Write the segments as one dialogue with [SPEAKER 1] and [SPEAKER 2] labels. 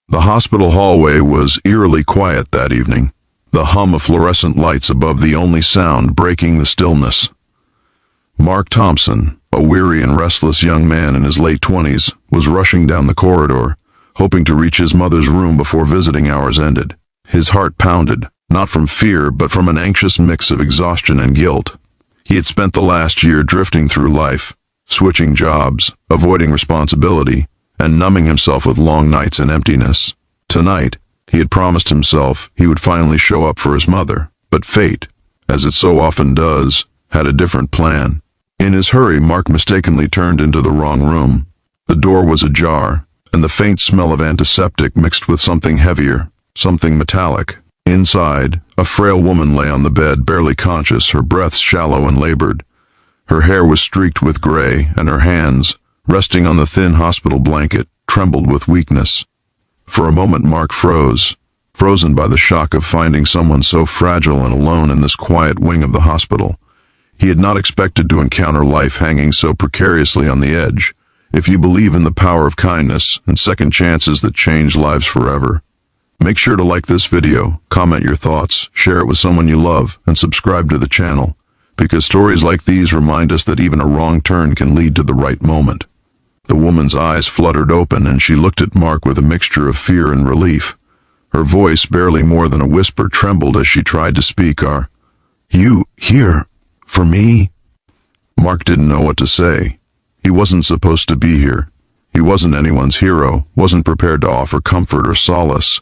[SPEAKER 1] The hospital hallway was eerily quiet that evening, the hum of fluorescent lights above the only sound breaking the stillness. Mark Thompson, a weary and restless young man in his late 20s, was rushing down the corridor, hoping to reach his mother's room before visiting hours ended. His heart pounded, not from fear but from an anxious mix of exhaustion and guilt. He had spent the last year drifting through life, switching jobs, avoiding responsibility, and numbing himself with long nights and emptiness. Tonight, he had promised himself he would finally show up for his mother, but fate, as it so often does, had a different plan. In his hurry, Mark mistakenly turned into the wrong room. The door was ajar, and the faint smell of antiseptic mixed with something heavier, something metallic. Inside, a frail woman lay on the bed, barely conscious, her breath shallow and labored. Her hair was streaked with gray, and her hands, resting on the thin hospital blanket, trembled with weakness. For a moment Mark froze, frozen by the shock of finding someone so fragile and alone in this quiet wing of the hospital. He had not expected to encounter life hanging so precariously on the edge, if you believe in the power of kindness and second chances that change lives forever. Make sure to like this video, comment your thoughts, share it with someone you love, and subscribe to the channel, because stories like these remind us that even a wrong turn can lead to the right moment. The woman's eyes fluttered open, and she looked at Mark with a mixture of fear and relief. Her voice, barely more than a whisper, trembled as she tried to speak. "Are you here for me?" Mark didn't know what to say. He wasn't supposed to be here. He wasn't anyone's hero, wasn't prepared to offer comfort or solace.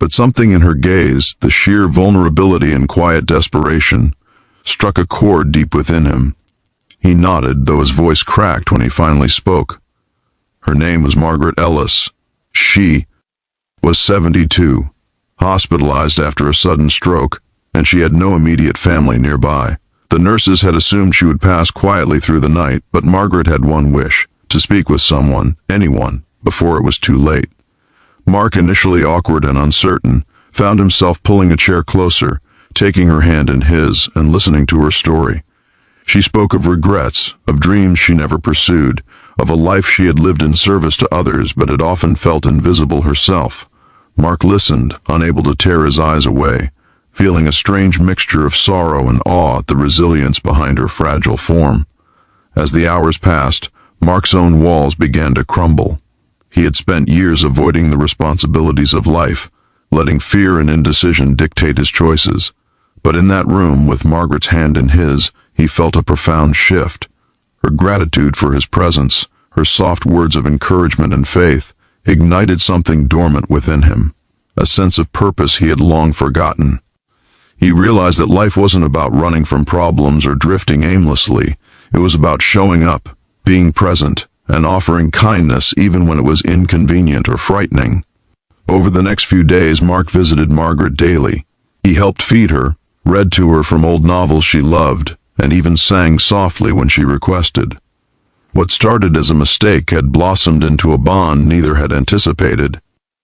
[SPEAKER 1] But something in her gaze, the sheer vulnerability and quiet desperation, struck a chord deep within him. He nodded, though his voice cracked when he finally spoke. Her name was Margaret Ellis. She was 72, hospitalized after a sudden stroke, and she had no immediate family nearby. The nurses had assumed she would pass quietly through the night, but Margaret had one wish: to speak with someone, anyone, before it was too late. Mark, initially awkward and uncertain, found himself pulling a chair closer, taking her hand in his, and listening to her story. She spoke of regrets, of dreams she never pursued, of a life she had lived in service to others but had often felt invisible herself. Mark listened, unable to tear his eyes away, feeling a strange mixture of sorrow and awe at the resilience behind her fragile form. As the hours passed, Mark's own walls began to crumble. He had spent years avoiding the responsibilities of life, letting fear and indecision dictate his choices. But in that room, with Margaret's hand in his, he felt a profound shift. Her gratitude for his presence, her soft words of encouragement and faith, ignited something dormant within him, a sense of purpose he had long forgotten. He realized that life wasn't about running from problems or drifting aimlessly. It was about showing up, being present, and offering kindness even when it was inconvenient or frightening. Over the next few days, Mark visited Margaret daily. He helped feed her, read to her from old novels she loved, and even sang softly when she requested. What started as a mistake had blossomed into a bond neither had anticipated.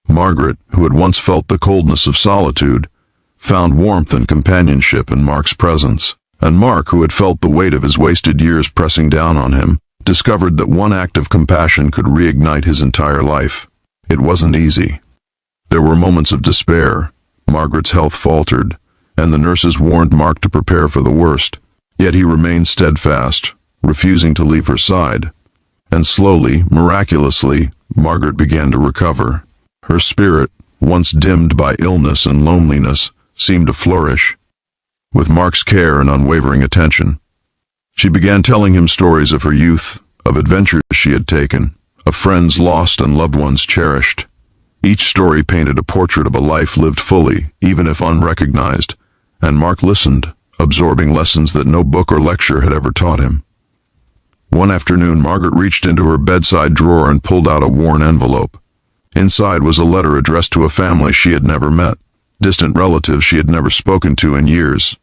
[SPEAKER 1] Margaret, who had once felt the coldness of solitude, found warmth and companionship in Mark's presence. And Mark, who had felt the weight of his wasted years pressing down on him, discovered that one act of compassion could reignite his entire life. It wasn't easy. There were moments of despair. Margaret's health faltered, and the nurses warned Mark to prepare for the worst. Yet he remained steadfast, refusing to leave her side. And slowly, miraculously, Margaret began to recover. Her spirit, once dimmed by illness and loneliness, seemed to flourish. With Mark's care and unwavering attention, she began telling him stories of her youth, of adventures she had taken, of friends lost and loved ones cherished. Each story painted a portrait of a life lived fully, even if unrecognized, and Mark listened, absorbing lessons that no book or lecture had ever taught him. One afternoon, Margaret reached into her bedside drawer and pulled out a worn envelope. Inside was a letter addressed to a family she had never met, distant relatives she had never spoken to in years.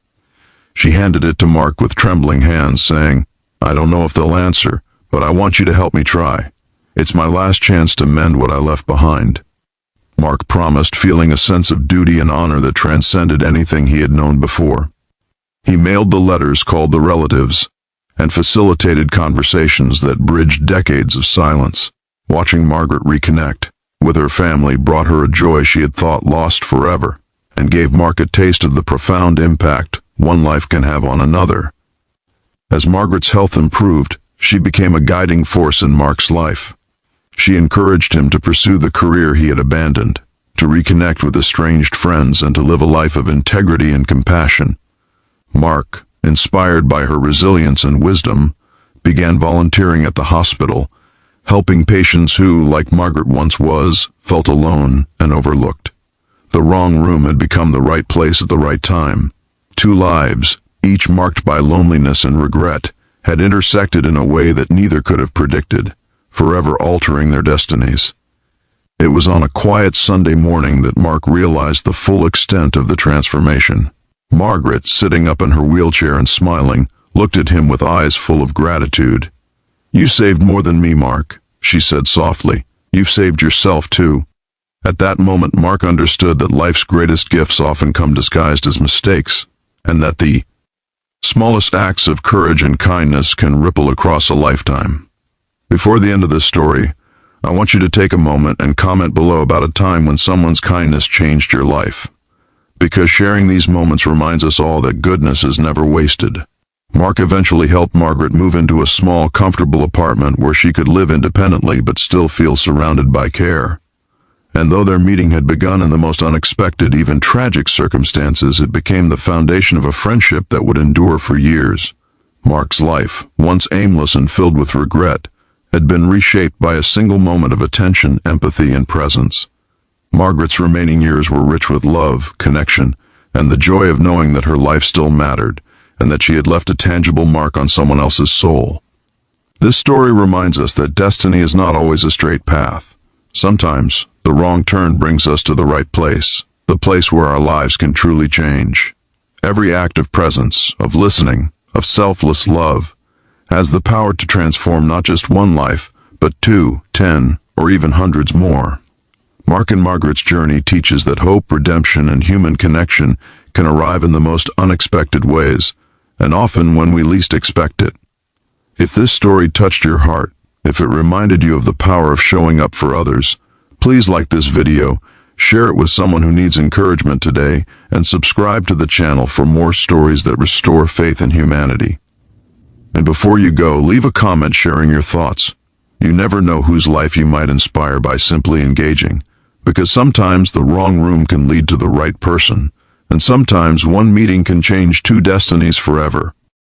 [SPEAKER 1] She handed it to Mark with trembling hands, saying, "I don't know if they'll answer, but I want you to help me try. It's my last chance to mend what I left behind." Mark promised, feeling a sense of duty and honor that transcended anything he had known before. He mailed the letters, called the relatives, and facilitated conversations that bridged decades of silence. Watching Margaret reconnect, with her family brought her a joy she had thought lost forever, and gave Mark a taste of the profound impact one life can have on another. As Margaret's health improved, she became a guiding force in Mark's life. She encouraged him to pursue the career he had abandoned, to reconnect with estranged friends, and to live a life of integrity and compassion. Mark, inspired by her resilience and wisdom, began volunteering at the hospital, helping patients who, like Margaret once was, felt alone and overlooked. The wrong room had become the right place at the right time. Two lives, each marked by loneliness and regret, had intersected in a way that neither could have predicted, forever altering their destinies. It was on a quiet Sunday morning that Mark realized the full extent of the transformation. Margaret, sitting up in her wheelchair and smiling, looked at him with eyes full of gratitude. "You saved more than me, Mark," she said softly. "You've saved yourself, too." At that moment, Mark understood that life's greatest gifts often come disguised as mistakes, and that the smallest acts of courage and kindness can ripple across a lifetime. Before the end of this story, I want you to take a moment and comment below about a time when someone's kindness changed your life, because sharing these moments reminds us all that goodness is never wasted. Mark eventually helped Margaret move into a small, comfortable apartment where she could live independently but still feel surrounded by care. And though their meeting had begun in the most unexpected, even tragic circumstances, it became the foundation of a friendship that would endure for years. Mark's life, once aimless and filled with regret, had been reshaped by a single moment of attention, empathy, and presence. Margaret's remaining years were rich with love, connection, and the joy of knowing that her life still mattered, and that she had left a tangible mark on someone else's soul. This story reminds us that destiny is not always a straight path. Sometimes, the wrong turn brings us to the right place, the place where our lives can truly change. Every act of presence, of listening, of selfless love, has the power to transform not just one life, but 2, 10, or even hundreds more. Mark and Margaret's journey teaches that hope, redemption, and human connection can arrive in the most unexpected ways, and often when we least expect it. If this story touched your heart, if it reminded you of the power of showing up for others, please like this video, share it with someone who needs encouragement today, and subscribe to the channel for more stories that restore faith in humanity. And before you go, leave a comment sharing your thoughts. You never know whose life you might inspire by simply engaging, because sometimes the wrong room can lead to the right person, and sometimes one meeting can change 2 destinies forever.